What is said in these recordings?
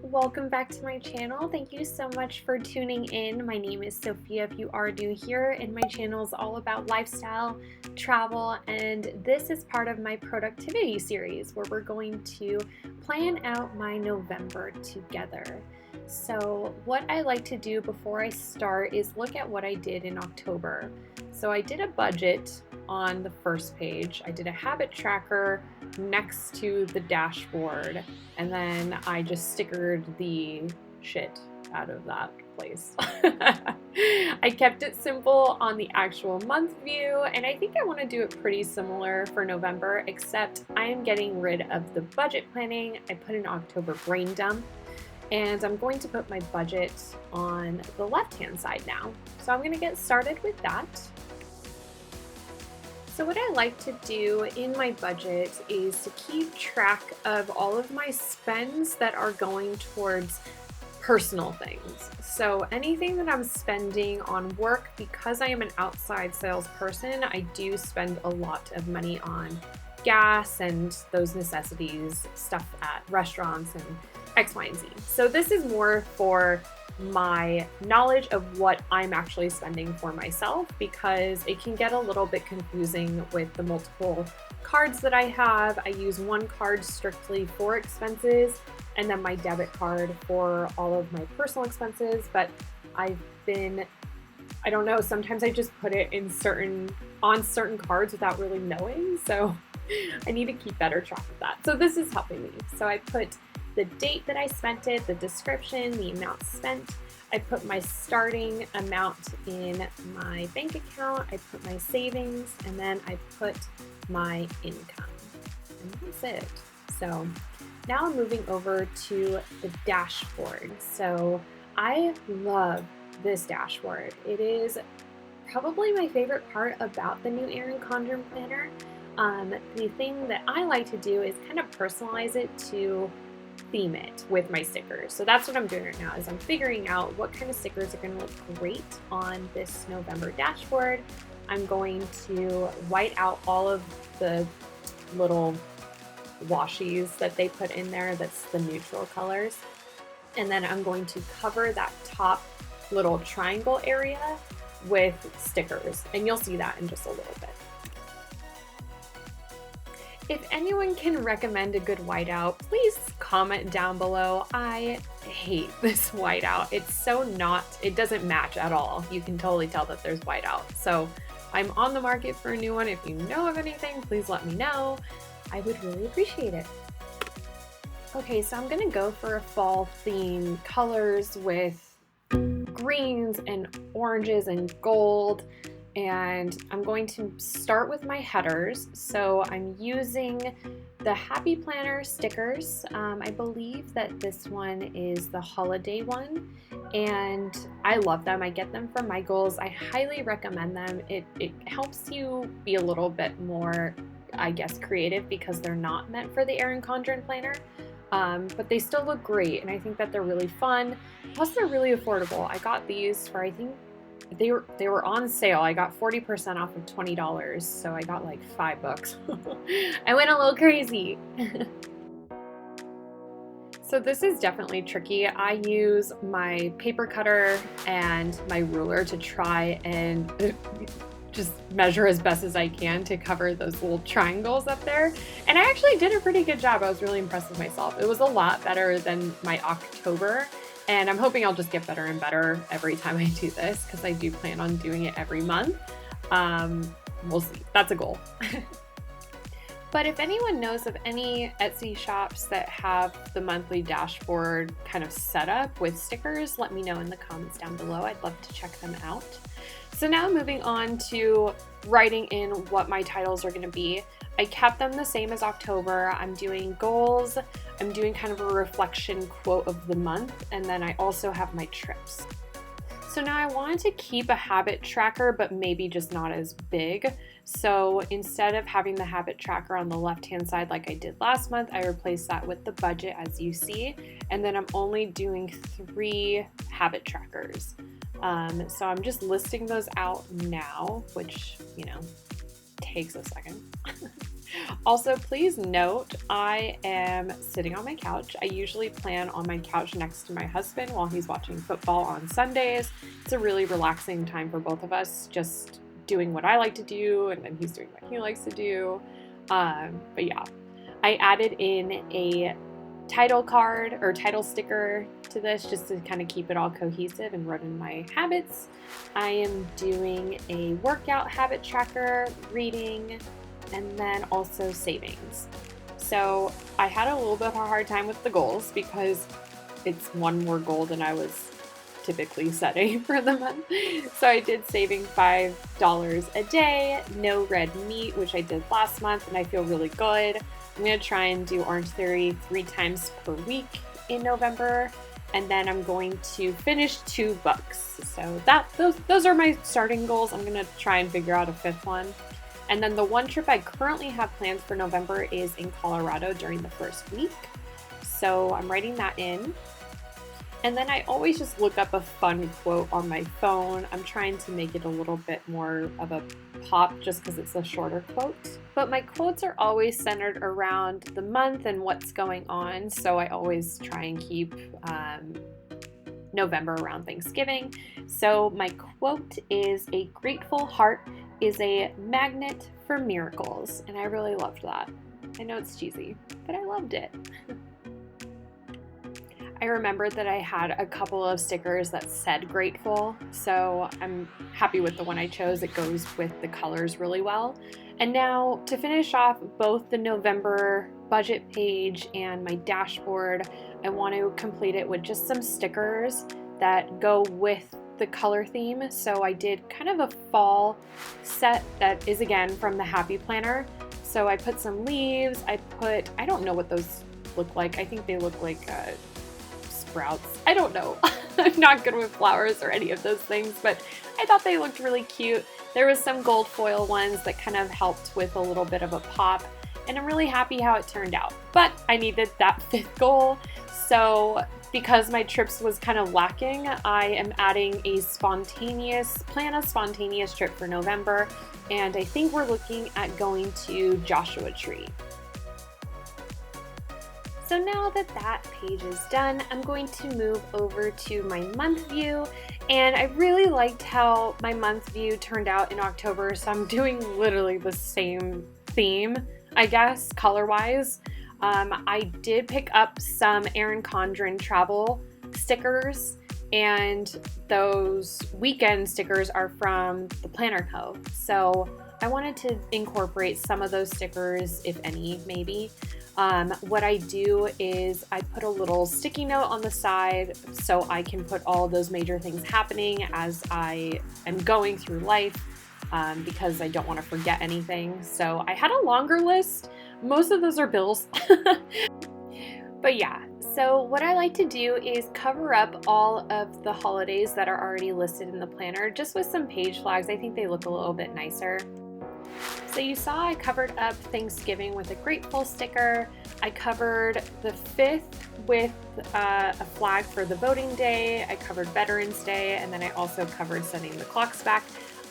welcome back to my channel. Thank you so much for tuning in. My name is Sophia if you are new here, and my channel is all about lifestyle, travel, and this is part of my productivity series where we're going to plan out my November together. So what I like to do before I start is look at what I did in October. So I did a budget on the first page. I did a habit tracker next to the dashboard, and then I just stickered the shit out of that place. I kept it simple on the actual month view, and I think I want to do it pretty similar for November, except I am getting rid of the budget planning. I put an October brain dump, and I'm going to put my budget on the left-hand side now. So I'm going to get started with that. So what I like to do in my budget is to keep track of all of my spends that are going towards personal things. So anything that I'm spending on work, because I am an outside salesperson, I do spend a lot of money on gas and those necessities, stuff at restaurants and X, Y, and Z. So this is more for my knowledge of what I'm actually spending for myself, because it can get a little bit confusing with the multiple cards that I have. I use one card strictly for expenses and then my debit card for all of my personal expenses, but I don't know, sometimes I just put it on certain cards without really knowing, so I need to keep better track of that. So this is helping me. So I put the date that I spent it, the description, the amount spent. I put my starting amount in my bank account. I put my savings, and then I put my income. And that's it. So now I'm moving over to the dashboard. So I love this dashboard. It is probably my favorite part about the new Erin Condren planner. The thing that I like to do is kind of personalize it to theme it with my stickers. So that's what I'm doing right now, is I'm figuring out what kind of stickers are going to look great on this November dashboard. I'm going to white out all of the little washies that they put in there, that's the neutral colors. And then I'm going to cover that top little triangle area with stickers, and you'll see that in just a little bit. If anyone can recommend a good whiteout, please comment down below. I hate this whiteout. It doesn't match at all. You can totally tell that there's whiteout. So I'm on the market for a new one. If you know of anything, please let me know. I would really appreciate it. Okay, so I'm gonna go for a fall theme, colors with greens and oranges and gold. And I'm going to start with my headers. So I'm using the Happy Planner stickers. I believe that this one is the holiday one, and I love them. I get them from Michaels. I highly recommend them. It helps you be a little bit more, I guess, creative, because they're not meant for the Erin Condren planner. But they still look great, and I think that they're really fun. Plus, they're really affordable. I got these for, I think, they were on sale. I got 40% off of $20, so I got like $5. I went a little crazy. So this is definitely tricky. I use my paper cutter and my ruler to try and just measure as best as I can to cover those little triangles up there. And I actually did a pretty good job. I was really impressed with myself. It was a lot better than my October. And I'm hoping I'll just get better and better every time I do this, because I do plan on doing it every month. We'll see. That's a goal. But if anyone knows of any Etsy shops that have the monthly dashboard kind of set up with stickers, let me know in the comments down below. I'd love to check them out. So now moving on to writing in what my titles are going to be. I kept them the same as October. I'm doing goals. I'm doing kind of a reflection quote of the month, and then I also have my trips. So now I wanted to keep a habit tracker, but maybe just not as big. So instead of having the habit tracker on the left-hand side like I did last month, I replaced that with the budget, as you see. And then I'm only doing 3 habit trackers. So I'm just listing those out now, which, takes a second. Also, please note, I am sitting on my couch. I usually plan on my couch next to my husband while he's watching football on Sundays. It's a really relaxing time for both of us, just doing what I like to do, and then he's doing what he likes to do. But yeah, I added in a title card or title sticker to this just to kind of keep it all cohesive and run in my habits. I am doing a workout habit tracker, reading, and then also savings. So I had a little bit of a hard time with the goals because it's one more goal than I was typically setting for the month. So I did saving $5 a day, no red meat, which I did last month, and I feel really good. I'm going to try and do Orange Theory 3 times per week in November, and then I'm going to finish 2 books. So those are my starting goals. I'm going to try and figure out a 5th one. And then the one trip I currently have planned for November is in Colorado during the first week. So I'm writing that in. And then I always just look up a fun quote on my phone. I'm trying to make it a little bit more of a pop just because it's a shorter quote. But my quotes are always centered around the month and what's going on. So I always try and keep November around Thanksgiving. So my quote is, "A grateful heart is a magnet for miracles." And I really loved that. I know it's cheesy, but I loved it. I remembered that I had a couple of stickers that said grateful, so I'm happy with the one I chose. It goes with the colors really well. And now to finish off both the November budget page and my dashboard, I want to complete it with just some stickers that go with the color theme. So I did kind of a fall set that is again from the Happy Planner. So I put some leaves, I don't know what those look like. I think they look like sprouts. I don't know. I'm not good with flowers or any of those things, but I thought they looked really cute. There was some gold foil ones that kind of helped with a little bit of a pop, and I'm really happy how it turned out. But I needed that 5th goal, so because my trips was kind of lacking, I am adding a spontaneous trip for November, and I think we're looking at going to Joshua Tree. So now that that page is done, I'm going to move over to my month view, and I really liked how my month view turned out in October, so I'm doing literally the same theme, I guess, color-wise. I did pick up some Erin Condren travel stickers, and those weekend stickers are from the Planner Co. So I wanted to incorporate some of those stickers, if any, maybe. What I do is I put a little sticky note on the side so I can put all of those major things happening as I am going through life, because I don't want to forget anything. So I had a longer list. Most of those are bills. But yeah, so what I like to do is cover up all of the holidays that are already listed in the planner just with some page flags. I think they look a little bit nicer. So you saw I covered up Thanksgiving with a grateful sticker. I covered the 5th with a flag for the voting day. I covered Veterans Day, and then I also covered sending the clocks back.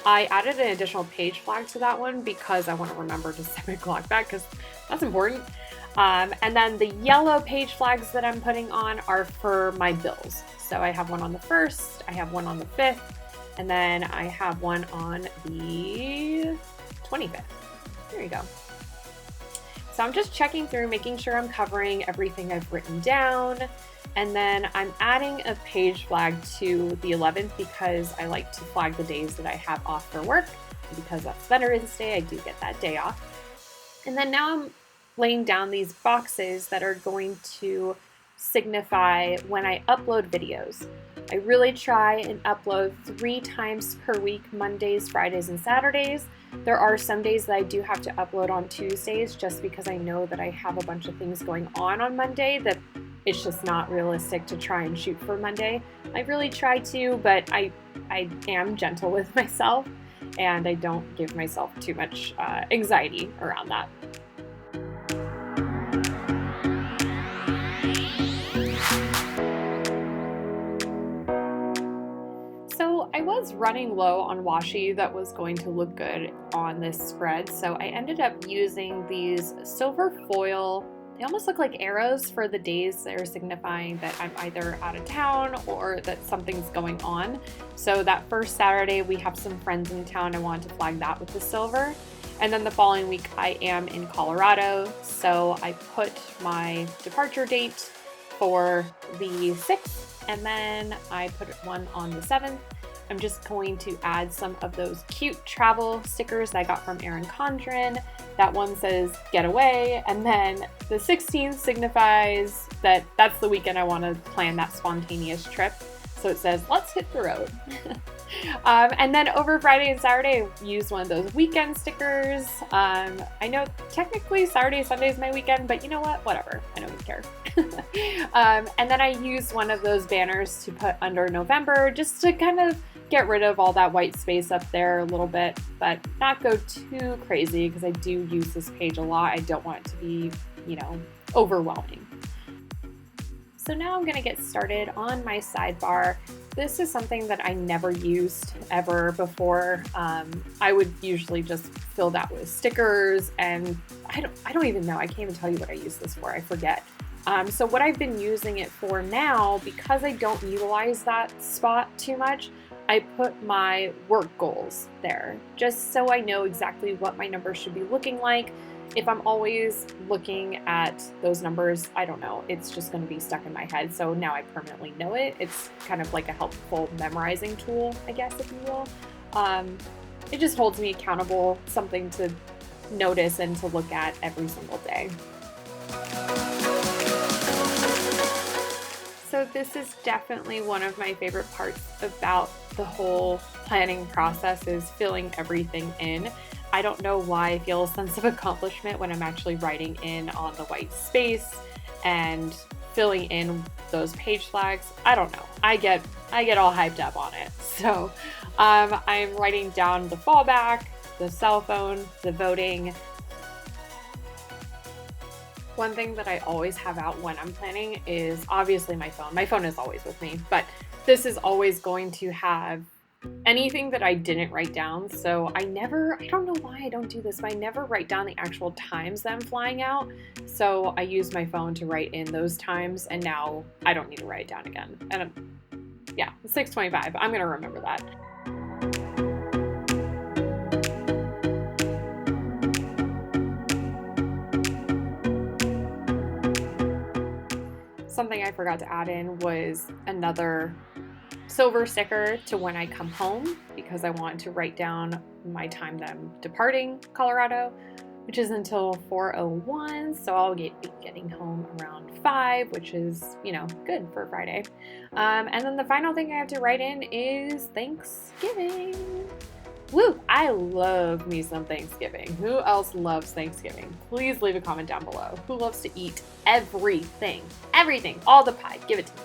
I added an additional page flag to that one because I want to remember to send my clock back because that's important. And then the yellow page flags that I'm putting on are for my bills. So I have one on the 1st, I have one on the 5th, and then I have one on the 25th. There you go. So I'm just checking through, making sure I'm covering everything I've written down. And then I'm adding a page flag to the 11th because I like to flag the days that I have off for work. Because that's Veterans Day, I do get that day off. And then now I'm laying down these boxes that are going to signify when I upload videos. I really try and upload 3 times per week, Mondays, Fridays, and Saturdays. There are some days that I do have to upload on Tuesdays just because I know that I have a bunch of things going on Monday that it's just not realistic to try and shoot for Monday. I really try to, but I am gentle with myself and I don't give myself too much anxiety around that. So I was running low on washi that was going to look good on this spread, so I ended up using these silver foil. They almost look like arrows for the days that are signifying that I'm either out of town or that something's going on. So that first Saturday, we have some friends in town. I wanted to flag that with the silver. And then the following week, I am in Colorado. So I put my departure date for the 6th, and then I put one on the 7th. I'm just going to add some of those cute travel stickers that I got from Erin Condren. That one says get away, and then the 16th signifies that that's the weekend I want to plan that spontaneous trip. So it says let's hit the road. And then over Friday and Saturday, I used one of those weekend stickers. I know technically Saturday, Sunday is my weekend, but you know what? Whatever. I don't even care. And then I used one of those banners to put under November just to kind of get rid of all that white space up there a little bit, but not go too crazy because I do use this page a lot. I don't want it to be, overwhelming. So now I'm going to get started on my sidebar. This is something that I never used ever before. I would usually just fill that with stickers, and I don't even know. I can't even tell you what I use this for. I forget. So what I've been using it for now, because I don't utilize that spot too much, I put my work goals there just so I know exactly what my numbers should be looking like. If I'm always looking at those numbers, I don't know, it's just going to be stuck in my head. So now I permanently know it. It's kind of like a helpful memorizing tool, I guess, if you will. It just holds me accountable, something to notice and to look at every single day. So this is definitely one of my favorite parts about the whole planning process is filling everything in. I don't know why I feel a sense of accomplishment when I'm actually writing in on the white space and filling in those page flags. I don't know. I get all hyped up on it. So I'm writing down the fallback, the cell phone, the voting. One thing that I always have out when I'm planning is obviously my phone. My phone is always with me, but this is always going to have anything that I didn't write down. So I don't know why I don't do this, but I never write down the actual times that I'm flying out. So I use my phone to write in those times, and now I don't need to write it down again. And yeah, 6:25, I'm going to remember that. Something I forgot to add in was another silver sticker to when I come home, because I wanted to write down my time that I'm departing Colorado, which is until 4:01. So I'll be getting home around 5, which is, good for Friday. And then the final thing I have to write in is Thanksgiving. Woo! I love me some Thanksgiving. Who else loves Thanksgiving? Please leave a comment down below. Who loves to eat everything? Everything! All the pie. Give it to me.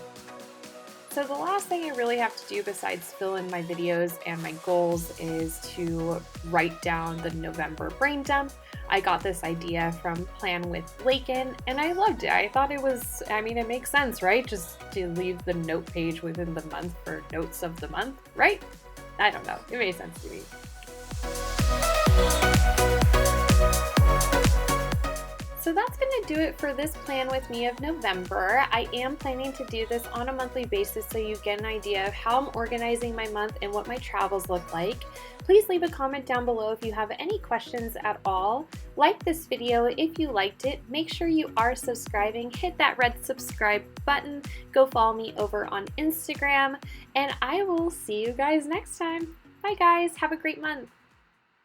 So the last thing I really have to do besides fill in my videos and my goals is to write down the November brain dump. I got this idea from Plan with Lakin, and I loved it. I thought it makes sense, right? Just to leave the note page within the month for notes of the month, right? I don't know. It made sense to me. So that's going to do it for this plan with me of November. I am planning to do this on a monthly basis so you get an idea of how I'm organizing my month and what my travels look like. Please leave a comment down below if you have any questions at all. Like this video if you liked it. Make sure you are subscribing. Hit that red subscribe button. Go follow me over on Instagram. And I will see you guys next time. Bye guys. Have a great month.